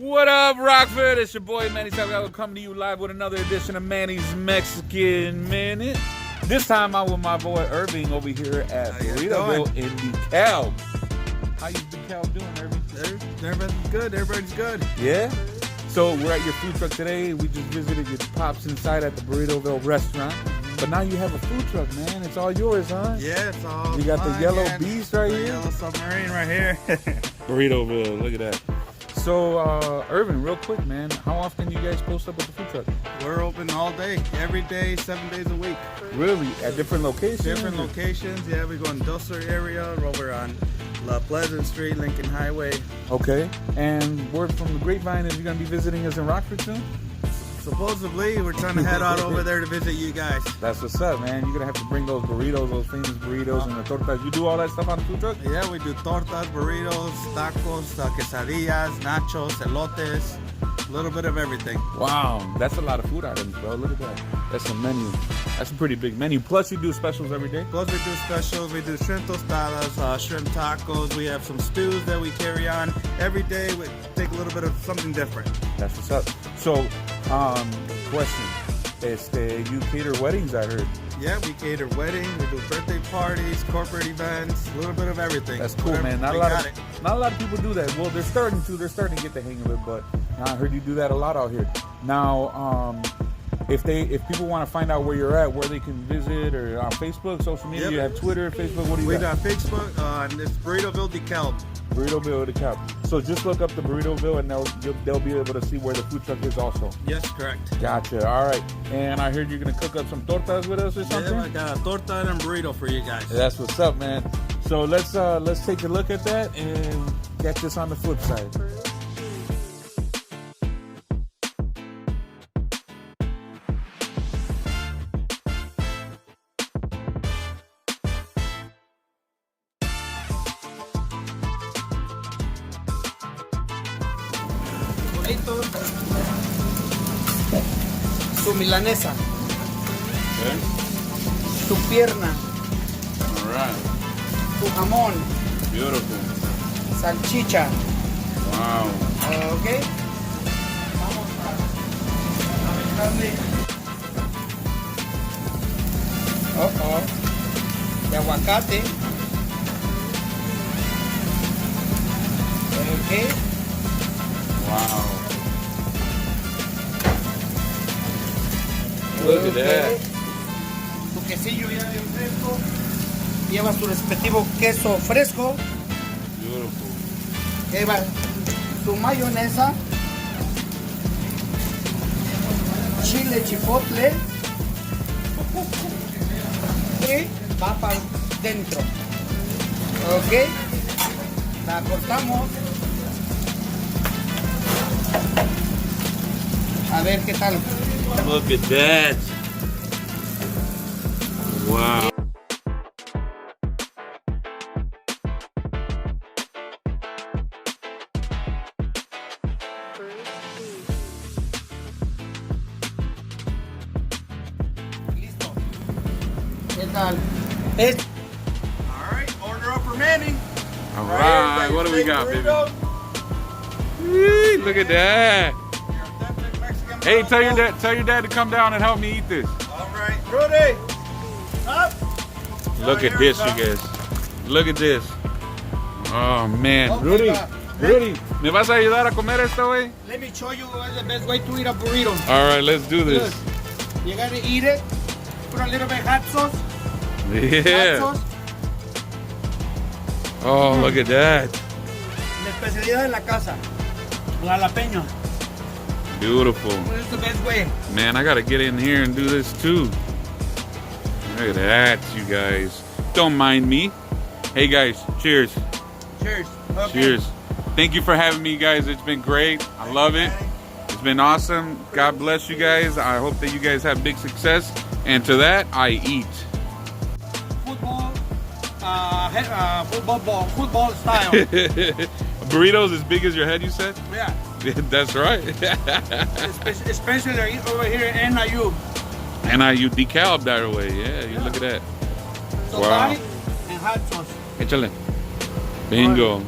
What up, Rockford? It's your boy MannysMexMin coming to you live with another edition of Manny's Mexican Minute. This time I'm with my boy Irving over here at Burritoville in Dekalb. How you Dekalb doing, Irving? Everybody's good. Everybody's good. Yeah? So we're at your food truck today. We just visited your pops inside at the Burritoville restaurant. But now you have a food truck, man. It's all yours, huh? Yeah, it's all You got mine, the yellow man. beast right here? Yellow submarine right here. Burritoville, look at that. So, Irvin, real quick, man, how often do you guys post up with the food truck? We're open all day, every day, 7 days a week. Really? At different locations? Different locations. Yeah, we go in Dulcer area, over on La Pleasant Street, Lincoln Highway. Okay. And word from the grapevine is you're going to be visiting us in Rockford soon? Supposedly, we're trying to head out over there to visit you guys. That's what's up, man. You're going to have to bring those burritos, those famous burritos and the tortas. You do all that stuff on the food truck? Yeah, we do tortas, burritos, tacos, quesadillas, nachos, elotes, a little bit of everything. Wow, that's a lot of food items, bro. Look at that. That's a menu. That's a pretty big menu. Plus, you do specials every day? Plus, we do specials. We do shrimp tostadas, shrimp tacos. We have some stews that we carry on. Every day, we take a little bit of something different. That's what's up. So, question. You cater weddings, I heard. Yeah, we cater weddings, we do birthday parties, corporate events, a little bit of everything. That's cool, man. Not a lot of people do that. Well, they're starting to get the hang of it, but I heard you do that a lot out here. Now, if people want to find out where you're at, where they can visit, or on Facebook, social media, you have Twitter, Facebook, what do you got? We got Facebook, and it's Burritoville Dekalb. Burritoville Dekalb. So just look up the Burritoville and they'll be able to see where the food truck is also. Yes, correct. Gotcha. All right. And I heard you're gonna cook up some tortas with us or something. Yeah, I got a torta and burrito for you guys. That's what's up, man. So let's take a look at that and get this on the flip side. Su milanesa, Okay. su pierna, All right. su jamón, Beautiful. salchicha. Wow. Ok. Vamos a aventarle. De aguacate. Ok. Wow. Look at that. Tu quesillo ya bien fresco. Lleva su respectivo queso fresco. Beautiful. Lleva su mayonesa. Chile chipotle. Y va para dentro. Ok. La cortamos. A ver qué tal. Look at that. Wow. Listo. ¿Qué tal? All right, order up for Manny. All right. What do we got, baby? Whee, look at that. Hey, tell your dad to come down and help me eat this. All right, Rudy. Up. Look at this, you guys. Look at this. Oh man, Rudy, ¿me vas a ayudar a comer esto, güey? Let me show you the best way to eat a burrito. All right, let's do this. Good. You gotta eat it. Put a little bit of hot sauce. Hot Yeah. sauce. Oh, look at that. La especialidad de la casa. El jalapeño. Beautiful. What is the best way? Man, I gotta get in here and do this too. Look at that, you guys. Don't mind me. Hey guys, cheers. Cheers. Okay. Cheers. Thank you for having me, guys. It's been great. I love it. It's been awesome. God bless you guys. I hope that you guys have big success. And to that, I eat. Football, football style. Burritos as big as your head, you said? Yeah. That's right. Especially over here in NIU. NIU Dekalb that way. Yeah, you look at that. So Wow. garlic and hot sauce. Échale. Bingo.